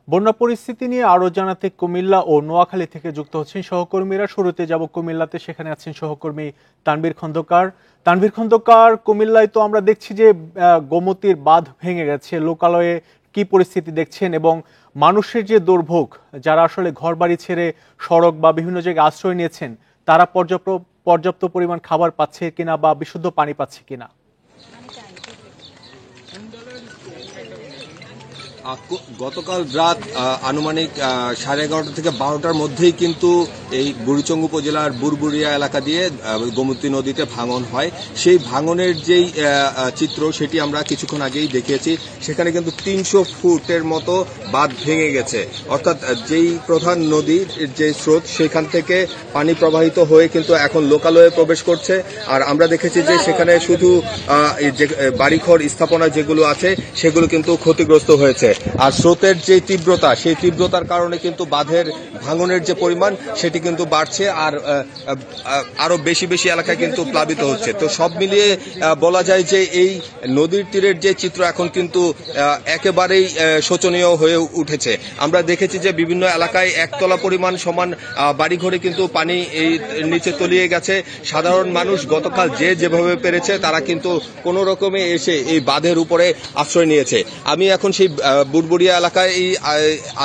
বন্যা পরিস্থিতি নিয়ে আরো জানাতে কুমিল্লা ও নোয়াখালী থেকে যুক্ত হচ্ছেন সহকর্মীরা। শুরুতে যাব কুমিল্লাতে, সেখানে আছেন সহকর্মী তানভীর খন্দকার। তানভীর খন্দকার, কুমিল্লায় তো আমরা দেখছি যে গোমতীর বাঁধ ভেঙে গেছে। লোকালয়ে কি পরিস্থিতি দেখছেন এবং মানুষের যে দুর্ভোগ, যারা আসলে ঘরবাড়ি ছেড়ে সড়ক বা বিভিন্ন জায়গায় আশ্রয় নিয়েছেন, তারা পর্যাপ্ত পরিমাণ খাবার পাচ্ছে কিনা বা বিশুদ্ধ পানি পাচ্ছে কিনা? গতকাল রাত আনুমানিক 11:30 থেকে 12টার মধ্যেই কিন্তু এই বুড়িচং উপজেলার বুরবুরিয়া এলাকা দিয়ে গোমতী নদীতে ভাঙন হয়। সেই ভাঙনের যেই চিত্র সেটি আমরা কিছুক্ষণ আগেই দেখিয়েছি। সেখানে কিন্তু 300 ফুটের মতো বাঁধ ভেঙে গেছে, অর্থাৎ যেই প্রধান নদীর যে স্রোত সেখান থেকে পানি প্রবাহিত হয়ে কিন্তু এখন লোকালয়ে প্রবেশ করছে। আর আমরা দেখেছি যে সেখানে শুধু বাড়িঘর স্থাপনা যেগুলো আছে সেগুলো কিন্তু ক্ষতিগ্রস্ত হয়েছে। আর স্রোতের যে তীব্রতা, সেই তীব্রতার কারণে কিন্তু বাঁধের ভাঙনের যে পরিমাণ সেটি কিন্তু বাড়ছে, আর আরো বেশি বেশি এলাকা কিন্তু প্লাবিত হচ্ছে। তো সব মিলিয়ে বলা যায় যে এই নদীর তীরের যে চিত্র এখন কিন্তু একেবারেই শোচনীয় হয়ে উঠেছে। আমরা দেখেছি যে বিভিন্ন এলাকায় একতলা পরিমাণ সমান বাড়িঘরে কিন্তু পানি এই নিচে তলিয়ে গেছে। সাধারণ মানুষ গতকাল যে যেভাবে পেরেছে তারা কিন্তু কোনো রকমে এসে এই বাঁধের উপরে আশ্রয় নিয়েছে। আমি এখন সেই বুরবুরিয়া এলাকায়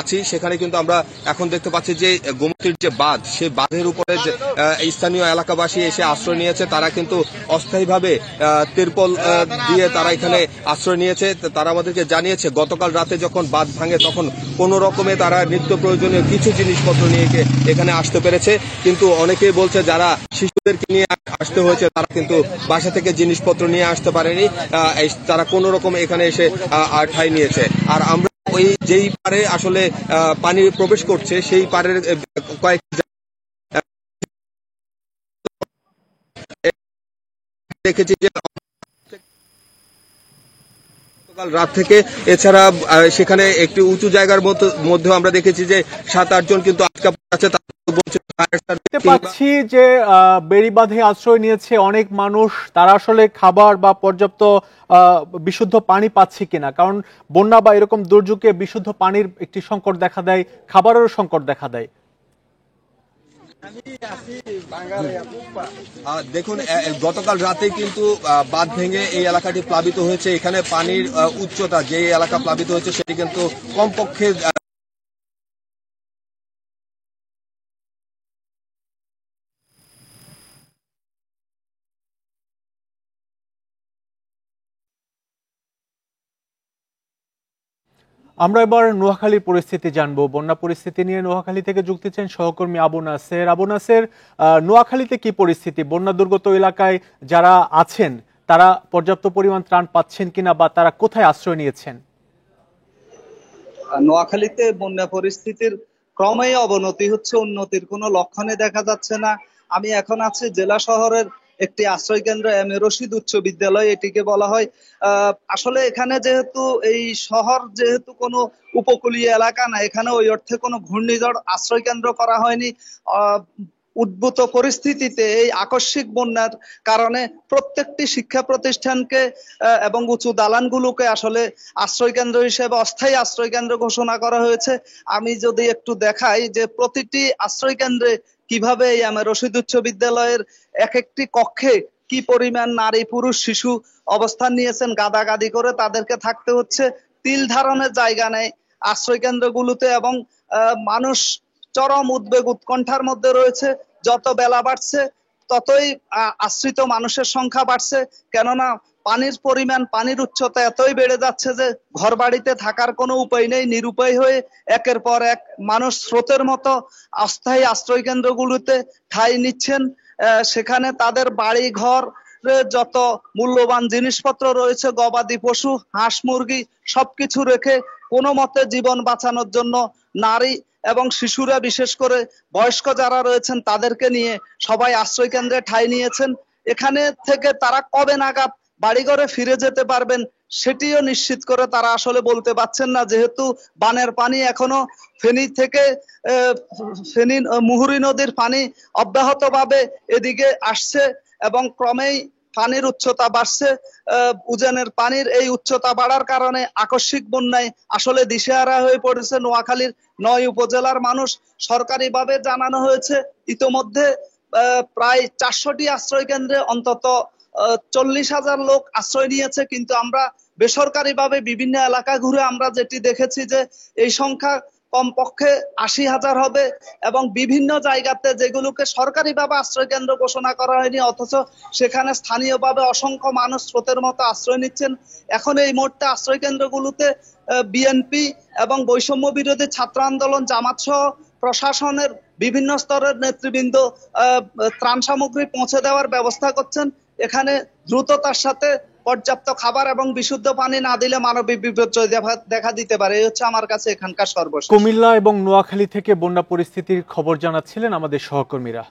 আছি। সেখানে কিন্তু আমরা এখন দেখতে পাচ্ছি যে গোমতীর যে বাঁধ, সেই বাঁধের উপরে স্থানীয় এলাকাবাসী এসে আশ্রয় নিয়েছে। তারা কিন্তু অস্থায়ীভাবে তিরপল দিয়ে তারা এখানে আশ্রয় নিয়েছে। তারা আমাদেরকে জানিয়েছে গতকাল রাতে যখন বাঁধ ভাঙে তখন কোনো রকমে তারা নিত্য প্রয়োজনীয় কিছু জিনিসপত্র নিয়ে এখানে আসতে পেরেছে, কিন্তু অনেকেই বলছে যারা শিশুদেরকে নিয়ে আসতে হয়েছে তারা কিন্তু বাসা থেকে জিনিসপত্র নিয়ে আসতে পারেনি। তারা কোনো রকম এখানে এসে ঠাঁই নিয়েছে। আর আমরা ওই যেই পারে আসলে পানি প্রবেশ করছে সেই পারের কয়েক দেখেছি যে রাত থেকে, এছাড়া সেখানে একটি উঁচু জায়গার মধ্যে আমরা দেখেছি যে 7-8 জন কিন্তু আটকা আছে। দেখতে পাচ্ছি যে বেড়িবাঁধে আশ্রয় নিয়েছে অনেক মানুষ। তারা আসলে খাবার বা পর্যাপ্ত বিশুদ্ধ পানি পাচ্ছে কিনা, কারণ বন্যা বা এরকম দুর্যোগে বিশুদ্ধ পানির একটি সংকট দেখা দেয়, খাবারেরও সংকট দেখা দেয়। দেখুন, গতকাল রাতে কিন্তু বাঁধ ভেঙে এই এলাকাটি প্লাবিত হয়েছে। এখানে পানির উচ্চতা, যে এলাকা প্লাবিত হয়েছে সেটি কিন্তু কমপক্ষে আমরা এবার নোয়াখালীর পরিস্থিতি জানবো। বন্যা পরিস্থিতি নিয়ে নোয়াখালী থেকে যুক্ত হচ্ছেন সহকর্মী আবু নাসের। আবু নাসের, নোয়াখালীতে কি পরিস্থিতি? বন্যা দুর্গত এলাকায় যারা আছেন তারা পর্যাপ্ত পরিমাণ ত্রাণ পাচ্ছেন কিনা বা তারা কোথায় আশ্রয় নিয়েছেন? নোয়াখালীতে বন্যা পরিস্থিতির ক্রমেই অবনতি হচ্ছে, উন্নতির কোনো লক্ষণে দেখা যাচ্ছে না। আমি এখন আছি জেলা শহরের একটি আশ্রয় কেন্দ্র, এম এ রশিদ উচ্চ বিদ্যালয় এটিকে বলা হয়। আসলে এখানে যেহেতু এই শহর যেহেতু কোনো উপকূলীয় এলাকা না, এখানে ওই অর্থে কোনো ঘূর্ণিঝড় আশ্রয় কেন্দ্র করা হয়নি। উদ্ভূত পরিস্থিতিতে এই আকস্মিক বন্যার কারণে প্রত্যেকটি শিক্ষা প্রতিষ্ঠানকে এবং উঁচু দালানগুলোকে আসলে আশ্রয় কেন্দ্র হিসেবে অস্থায়ী আশ্রয় কেন্দ্র ঘোষণা করা হয়েছে। আমি যদি একটু দেখাই যে প্রতিটি আশ্রয় কেন্দ্রে কিভাবে এই আমার রশিদ উচ্চ বিদ্যালয়ের এক একটি কক্ষে কি পরিমাণ নারী পুরুষ শিশু অবস্থান নিয়েছেন, গাদাগাদি করে তাদেরকে থাকতে হচ্ছে। তিল ধারণের জায়গা নেই আশ্রয় কেন্দ্রগুলোতে, এবং মানুষ চরম উদ্বেগ উৎকণ্ঠার মধ্যে রয়েছে। যত বেলা বাড়ছে ততই আশ্রিত মানুষের সংখ্যা বাড়ছে, কেননা পানির পরিমাণ, পানির উচ্চতা এতই বেড়ে যাচ্ছে যে ঘর বাড়িতে থাকার কোনো উপায় নেই। নিরুপায় হয়ে একের পর এক মানুষ স্রোতের মতো অস্থায়ী আশ্রয় কেন্দ্রগুলোতে ঠাঁই নিচ্ছেন। সেখানে তাদের বাড়ি ঘর যত মূল্যবান জিনিসপত্র রয়েছে, গবাদি পশু, হাঁস মুরগি সবকিছু রেখে কোনো মতে জীবন বাঁচানোর জন্য নারী এবং শিশুরা, বিশেষ করে বয়স্ক যারা রয়েছেন তাদেরকে নিয়ে সবাই আশ্রয় কেন্দ্রে ঠাঁই নিয়েছেন। এখানে থেকে তারা কবে নাগাদ বাড়িঘরে ফিরে যেতে পারবেন সেটিও নিশ্চিত করে তারা আসলে বলতে পারছেন না, যেহেতু বানের পানি এখনো ফেনী থেকে ফেনী মুহুরী নদীর পানি অব্যাহতভাবে এদিকে আসছে এবং ক্রমেই পানির উচ্চতা বাড়ছে। উজানের পানির এই উচ্চতা বাড়ার কারণে আকস্মিক বন্যায় আসলে দিশেহারা হয়ে পড়েছে নোয়াখালীর 9 উপজেলার মানুষ। সরকারিভাবে জানানো হয়েছে ইতোমধ্যে প্রায় 400টি আশ্রয় কেন্দ্রে অন্তত 40,000 লোক আশ্রয় নিয়েছে, কিন্তু আমরা বেসরকারিভাবে বিভিন্ন এলাকা ঘুরে আমরা যেটি দেখেছি যে এই সংখ্যা কমপক্ষে 80,000 হবে এবং বিভিন্ন জায়গাতে যেগুলোকে সরকারিভাবে আশ্রয় কেন্দ্র ঘোষণা করা হয়নি অথচ সেখানে স্থানীয়ভাবে অসংখ্য মানুষ স্রোতের মতো আশ্রয় নিচ্ছেন। এখন এই মুহূর্তে আশ্রয় কেন্দ্রগুলোতে বিএনপি এবং বৈষম্য বিরোধী ছাত্র আন্দোলন জামাত সহ প্রশাসনের বিভিন্ন স্তরের নেতৃবৃন্দ ত্রাণ সামগ্রী পৌঁছে দেওয়ার ব্যবস্থা করছেন। এখানে দ্রুততার সাথে পর্যাপ্ত খাবার এবং বিশুদ্ধ পানি না দিলে মানবিক বিপর্যয় দেখা দিতে পারে। এই হচ্ছে আমার কাছে এখানকার সর্বশেষ। কুমিল্লা এবং নোয়াখালী থেকে বন্যা পরিস্থিতির খবর জানাচ্ছিলেন আমাদের সহকর্মীরা।